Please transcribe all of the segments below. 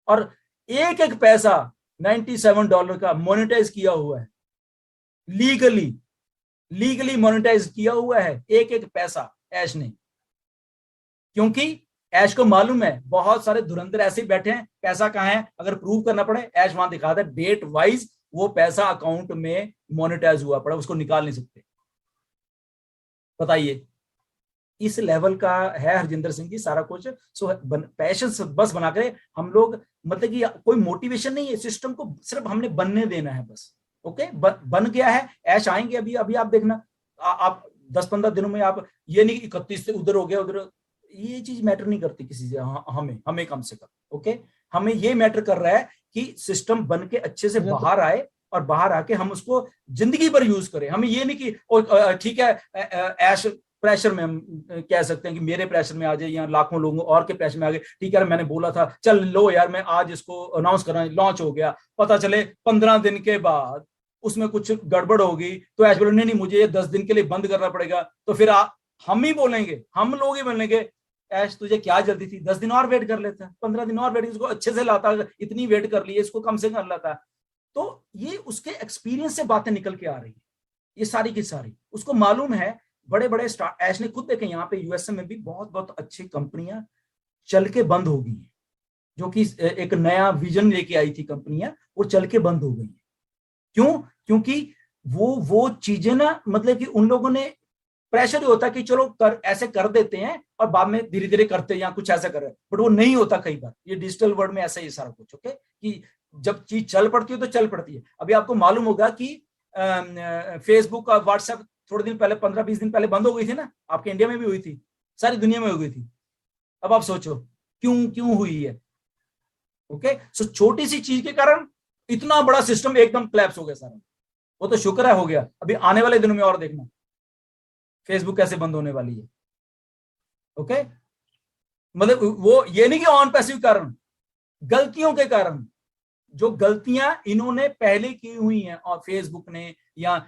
और एक एक पैसा $97 का मोनेटाइज किया हुआ है, लीगली मोनेटाइज किया हुआ है एक एक पैसा ऐश ने। क्योंकि ऐश को मालूम है बहुत सारे धुरंधर ऐसे बैठे हैं, पैसा कहाँ है, अगर प्रूव करना पड़े ऐश वहां दिखाता है, डेट वाइज वो पैसा अकाउंट में मोनेटाइज हुआ पड़ा, उसको निकाल नहीं सकते। बताइए, इस लेवल का है हरजिंदर सिंह जी सारा कुछ। सो पैशन बस बना कर हम लोग, मतलब कि कोई मोटिवेशन नहीं है, सिस्टम को सिर्फ हमने बनने देना है बस। ओके, बन गया है, ऐश आएंगे। अभी अभी आप देखना, आप 10-15 दिनों में आप ये नहीं 31 से उधर हो गया उधर, ये चीज मैटर नहीं करती किसी से। हमें कम से कम ओके, हमें ये मैटर कर रहा है कि सिस्टम बन के अच्छे से बाहर आए और बाहर आके हम उसको जिंदगी भर यूज करें। हमें ये नहीं कि ठीक है ऐश प्रेशर में हम कह सकते हैं कि मेरे प्रेशर में आ जाए या लाखों लोगों और के प्रेशर में आ गए, ठीक है मैंने बोला था चल लो यार मैं आज इसको अनाउंस कर रहा हूं, लॉन्च हो गया, पता चले 15 दिन के बाद उसमें कुछ गड़बड़ होगी तो ऐश बोले नहीं मुझे ये 10 दिन के लिए बंद करना पड़ेगा, तो फिर हम ही बोलेंगे, हम लोग ही बोलेंगे ऐश तुझे क्या जल्दी थी, 10 दिन और वेट कर लेता, 15 दिन और वेट, इसको अच्छे से लाता, इतनी वेट कर ली इसको कम से कर लाता। तो ये उसके एक्सपीरियंस से बातें निकल के आ रही है, ये सारी की सारी उसको मालूम है। बड़े बड़े ऐश ने खुद देखे यहाँ पे यूएसए में भी बहुत बहुत अच्छी कंपनियां चल के बंद हो गई हैं, जो कि एक नया विजन लेके आई थी कंपनियां, वो चल के बंद हो गई हैं। क्यों? क्योंकि वो चीजें ना, मतलब कि उन लोगों ने प्रेशर ही होता है कि चलो ऐसे कर देते हैं और बाद में धीरे धीरे करते हैं या कुछ ऐसा कर रहे हैं, बट वो नहीं होता कई बार। ये डिजिटल वर्ल्ड में ऐसा ही सारा कुछ ओके, कि जब चीज चल पड़ती है तो चल पड़ती है। अभी आपको मालूम होगा कि फेसबुक और व्हाट्सएप थोड़े दिन पहले 15-20 दिन पहले बंद हो गई थी ना, आपके इंडिया में भी हुई थी, सारी दुनिया में हो गई थी। अब आप सोचो क्यों हुई है। ओके, सो छोटी सी चीज के कारण इतना बड़ा सिस्टम एकदम क्लैप्स हो गया सारा। वो तो शुक्र है हो गया, अभी आने वाले दिनों में और देखना फेसबुक कैसे बंद होने वाली है। ओके, मतलब वो ये नहीं कि ऑन पैसिव कारण, गलतियों के कारण, जो गलतियां इन्होंने पहले की हुई हैं और फेसबुक ने, या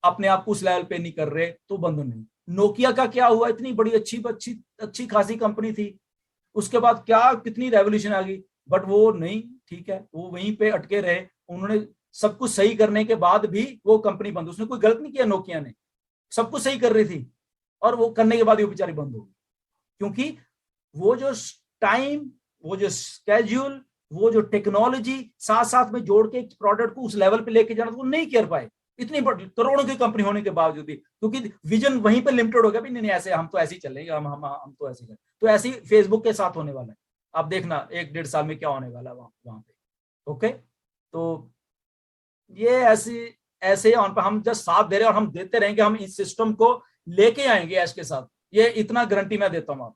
अपने आप को उस लेवल पे नहीं कर रहे तो बंद नहीं। नोकिया का क्या हुआ, इतनी बड़ी अच्छी खासी कंपनी थी, उसके बाद क्या कितनी रेवोल्यूशन आ गई, बट वो नहीं, ठीक है वो वहीं पे अटके रहे। उन्होंने सब कुछ सही करने के बाद भी वो कंपनी बंद, उसने कोई गलत नहीं किया, नोकिया ने सब कुछ सही कर रही थी और वो करने के बाद वो बेचारी बंद हो गई। क्योंकि वो जो टाइम, वो जो स्केड्यूल, वो जो टेक्नोलॉजी साथ साथ में जोड़ के एक प्रोडक्ट को उस लेवल पे लेके जाना, तो वो नहीं कर पाए इतनी बड़ी करोड़ों की कंपनी होने के बावजूद भी, क्योंकि विजन वहीं पे लिमिटेड हो गया भी नहीं ऐसे हम तो ऐसे ही चलेंगे, हम तो ऐसे करें। तो ऐसे ही फेसबुक के साथ होने वाला है, आप देखना 1-1.5 साल में क्या होने वाला है वहां पे। ओके, तो ये ऐसे ऑन पे हम जस्ट साथ दे रहे हैं और हम देते रहेंगे, हम इस सिस्टम को लेके आएंगे ऐश के साथ, ये इतना गारंटी मैं देता हूँ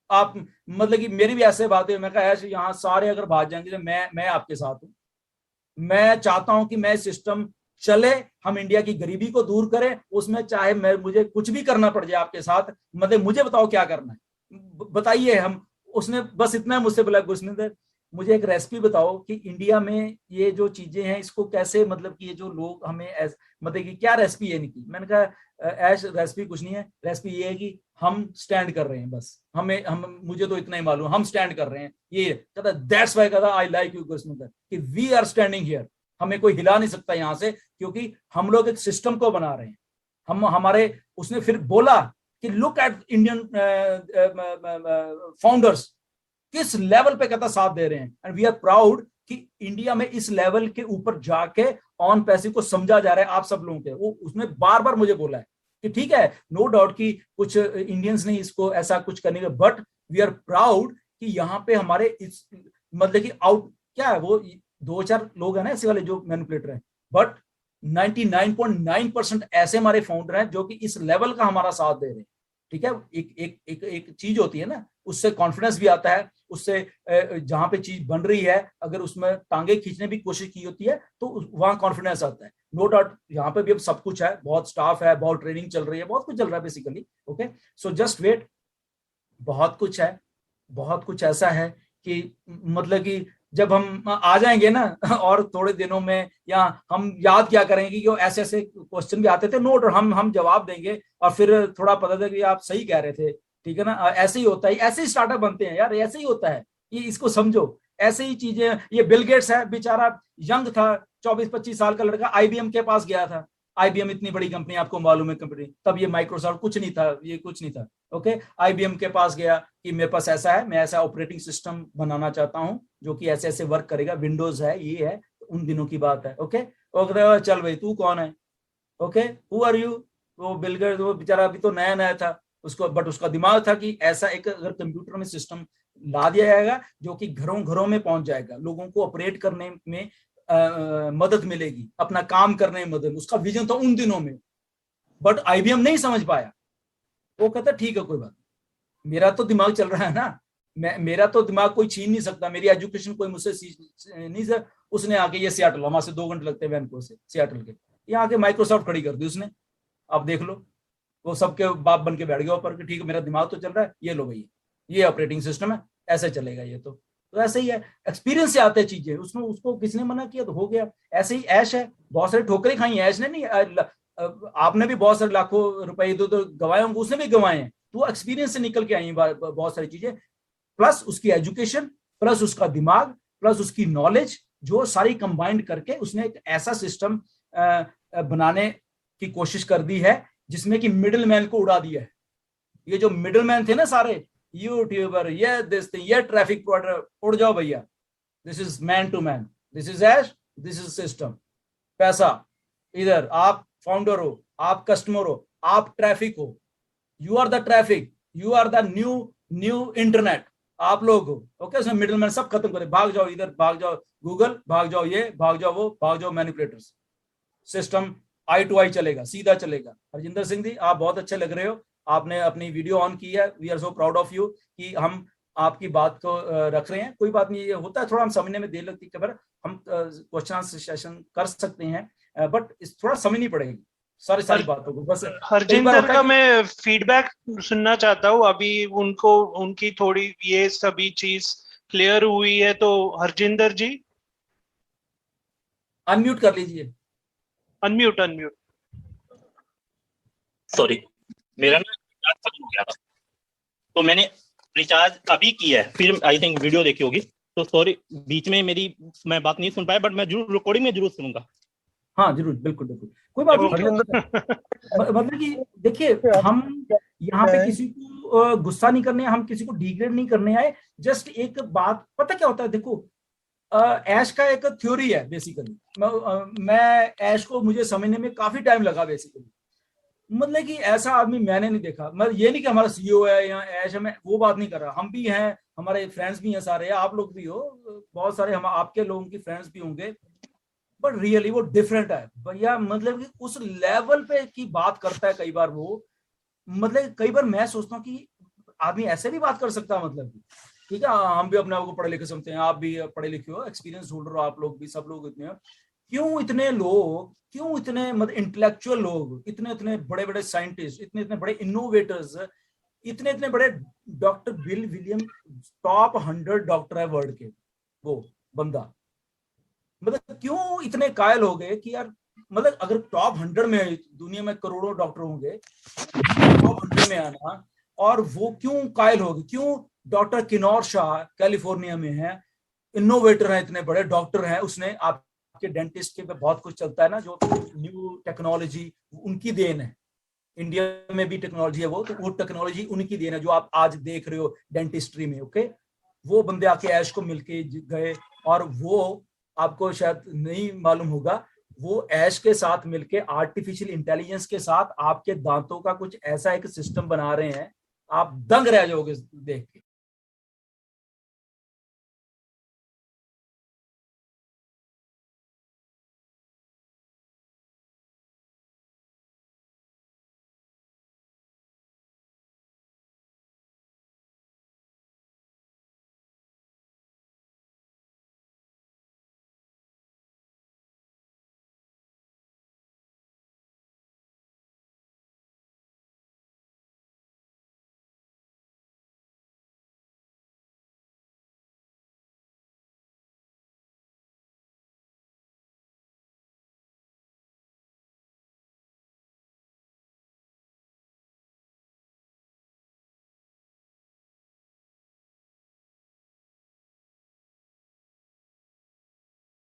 आप मतलब कि मेरी भी ऐसे बात है, मैं कहा ऐश यहाँ सारे अगर भाग जाएंगे तो मैं आपके साथ हूँ। मैं चाहता हूं कि मैं सिस्टम चले, हम इंडिया की गरीबी को दूर करें, उसमें चाहे मुझे कुछ भी करना पड़ जाए आपके साथ, मतलब मुझे बताओ क्या करना है, बताइए। हम उसने बस इतना मुझसे बोला गुरसिंदर मुझे एक रेसिपी बताओ कि इंडिया में ये जो चीजें हैं इसको कैसे, मतलब कि ये जो लोग हमें मतलब कि क्या रेसिपी है इनकी। मैंने कहा ऐश रेसिपी कुछ नहीं है, रेसिपी ये है कि हम स्टैंड कर रहे हैं बस, हम मुझे तो इतना ही मालूम, हम स्टैंड कर रहे हैं। ये कहता दैट्स व्हाई, कहता आई लाइक यू गुरसिंदर, कि वी आर स्टैंडिंग हियर, हमें कोई हिला नहीं सकता यहाँ से, क्योंकि हम लोग एक सिस्टम को बना रहे हैं। हमारे उसने फिर बोला कि लुक एट इंडियन फाउंडर्स किस लेवल पे कहता साथ दे रहे हैं, एंड वी आर प्राउड कि इंडिया में इस लेवल के ऊपर जाके ऑन पैसिव को समझा जा रहा है आप सब लोगों के। वो उसने बार बार मुझे बोला है कि ठीक है नो डाउट कि कुछ इंडियंस ने इसको ऐसा कुछ करने का, बट वी आर प्राउड कि यहाँ पे हमारे इस मतलब कि आउट क्या है, वो 2-4 लोग हैं ना ऐसे वाले जो मैनिपुलेटर हैं, बट 99.9% ऐसे हमारे फाउंडर हैं जो कि इस लेवल का हमारा साथ दे रहे हैं। ठीक है, एक चीज होती है ना, उससे कॉन्फिडेंस भी आता है, उससे जहां पे चीज बन रही है अगर उसमें टांगे खींचने की कोशिश की होती है तो वहां कॉन्फिडेंस आता है। नो डाउट यहाँ पे भी अब सब कुछ है, बहुत स्टाफ है, बहुत ट्रेनिंग चल रही है, बहुत कुछ चल रहा है basically. Okay, so just wait, बहुत कुछ है, बहुत कुछ ऐसा है कि मतलब कि जब हम आ जाएंगे ना और थोड़े दिनों में, या हम याद क्या करेंगे कि ऐसे ऐसे क्वेश्चन भी आते थे नोट, हम जवाब देंगे और फिर थोड़ा पता था कि आप सही कह रहे थे। ठीक है ना, ऐसे ही होता है, ऐसे ही स्टार्टअप बनते हैं यार, ऐसे ही होता है, ये इसको समझो, ऐसे ही चीजें, ये बिल गेट्स है बेचारा, यंग था, 24-25 साल का लड़का, आईबीएम के पास गया था। आईबीएम इतनी बड़ी कंपनी, आपको मालूम है कंपनी, तब ये माइक्रोसॉफ्ट कुछ नहीं था, ये कुछ नहीं था। ओके, आईबीएम के पास गया कि मेरे पास ऐसा है, मैं ऐसा ऑपरेटिंग सिस्टम बनाना चाहता हूँ जो कि ऐसे ऐसे वर्क करेगा, विंडोज है, ये है, उन दिनों की बात है। ओके, चल भाई तू कौन है, ओके, हु आर यू। वो बिल गेट्स, वो बेचारा अभी तो नया नया था उसको, बट उसका दिमाग था कि ऐसा एक अगर कंप्यूटर में सिस्टम ला दिया जाएगा जो कि घरों घरों में पहुंच जाएगा, लोगों को ऑपरेट करने में मदद मिलेगी, अपना काम करने में मदद, उसका विजन था उन दिनों में। बट आईबीएम नहीं समझ पाया। वो कहता ठीक है कोई बात, मेरा तो दिमाग चल रहा है ना, मेरा तो दिमाग कोई छीन नहीं सकता, मेरी एजुकेशन कोई मुझसे नहीं सर। उसने आके, ये सियाटल, वहां से 2 घंटे लगते हैं वैनकूवर से सियाटल के, यहाँ आके माइक्रोसॉफ्ट खड़ी कर दी उसने। आप देख लो, वो सबके बाप बन के बैठ गया ऊपर कि ठीक है मेरा दिमाग तो चल रहा है, ये लो भैया ये ऑपरेटिंग सिस्टम है, ऐसे चलेगा ये। तो ऐसे ही है, एक्सपीरियंस से आते हैं चीजें, उसमें उसको किसने मना किया तो हो गया। ऐसे ही ऐश है, बहुत सारी ठोकरें खाई है ऐश ने, नहीं आपने भी बहुत सारे लाखों रुपए इधर उधर गंवाए होंगे, उसने भी गंवाए हैं, तो वो एक्सपीरियंस से निकल के आई बहुत सारी चीजें, प्लस उसकी एजुकेशन, प्लस उसका दिमाग, प्लस उसकी नॉलेज, जो सारी कंबाइंड करके उसने एक ऐसा सिस्टम बनाने की कोशिश कर दी है जिसमें कि मिडिल मैन को उड़ा दिया है। ये जो मिडिल मैन थे ना सारे, यूट्यूबर, ये दिस थिंग, ये ट्रैफिक प्रोवाइडर, उड़ जाओ भैया, this is man to man, this is ash, this is system. पैसा इधर, आप फाउंडर हो, आप कस्टमर हो, आप ट्रैफिक हो, you are the traffic, you are the new new internet, आप लोग हो। ओके, उसमें मिडिल मैन सब खत्म करे, भाग जाओ इधर, भाग जाओ गूगल, भाग जाओ ये, भाग जाओ वो, भाग जाओ मैनिपुलेटर्स। सिस्टम आई टू आई चलेगा, सीधा चलेगा। हरजिंदर सिंह जी, आप बहुत अच्छे लग रहे हो, आपने अपनी वीडियो ऑन की है, we are so proud of you कि हम आपकी बात को रख रहे हैं। कोई बात नहीं, ये होता है, थोड़ा हम समझने में देर लगती है, हम क्वेश्चन सेशन कर सकते हैं, बट थोड़ा समझनी पड़ेगी सारी बातों को। बस हरजिंदर का मैं फीडबैक सुनना चाहता हूँ, अभी उनको उनकी थोड़ी ये सभी चीज क्लियर हुई है, तो हरजिंदर जी अनम्यूट कर लीजिए। अनम्यूट। सॉरी, मेरा ना रिचार्ज खत्म हो गया था, तो मैंने रिचार्ज अभी किया है, फिर आई थिंक वीडियो देखी होगी, तो सॉरी बीच में मेरी मैं बात नहीं सुन पाया, बट मैं जरूर रिकॉर्डिंग में जरूर सुनूंगा। हाँ जरूर, बिल्कुल बिल्कुल, कोई बात नहीं। मतलब कि देखिए, हम यहाँ पे किसी को गुस्सा नहीं करने, हम किसी को डिग्रेड नहीं करने आए, जस्ट एक बात, पता क्या होता है, देखो ऐश का एक थ्योरी है बेसिकली। मैं ऐश को मुझे समझने में काफी टाइम लगा बेसिकली। मतलब कि ऐसा आदमी मैंने नहीं देखा, मतलब ये नहीं कि हमारा सीईओ है या ऐश है, मैं वो बात नहीं कर रहा, हम भी हैं, हमारे फ्रेंड्स भी हैं सारे, आप लोग भी हो, बहुत सारे हम आपके लोगों की फ्रेंड्स भी होंगे, बट रियली वो डिफरेंट है भैया। मतलब कि उस लेवल पे की बात करता है कई बार वो, मतलब कई बार मैं सोचता हूँ कि आदमी ऐसे भी बात कर सकता है, मतलब कि ठीक है, हम भी अपने आप को पढ़े लिखे समझते हैं, आप भी पढ़े लिखे हो, एक्सपीरियंस ढूंढ रहे हो, आप लोग भी, सब लोग इतने, क्यों इतने लोग, क्यों इतने मतलब इंटेलेक्चुअल लोग, इतने इतने बड़े बड़े साइंटिस्ट, इतने इतने बड़े इनोवेटर्स, इतने इतने बड़े doctor bill William, top 100 doctor है वर्ल्ड के वो बंदा, मतलब क्यों इतने कायल हो गए कि यार, मतलब अगर टॉप 100 में, दुनिया में करोड़ों डॉक्टर होंगे, टॉप 100 में आना, और वो क्यों कायल हो गए, क्यों डॉक्टर किनौर शाह कैलिफोर्निया में है, इनोवेटर है, इतने बड़े डॉक्टर हैं, उसने आपके डेंटिस्ट के पे बहुत कुछ चलता है ना, जो न्यू टेक्नोलॉजी उनकी देन है, इंडिया में भी टेक्नोलॉजी है वो, तो वो टेक्नोलॉजी उनकी देन है जो आप आज देख रहे हो डेंटिस्ट्री में। ओके, वो बंदे आके ऐश को मिलके गए, और वो आपको शायद नहीं मालूम होगा, वो ऐश के साथ मिलके आर्टिफिशियल इंटेलिजेंस के साथ आपके दांतों का कुछ ऐसा एक सिस्टम बना रहे हैं, आप दंग रह जाओगे देख के।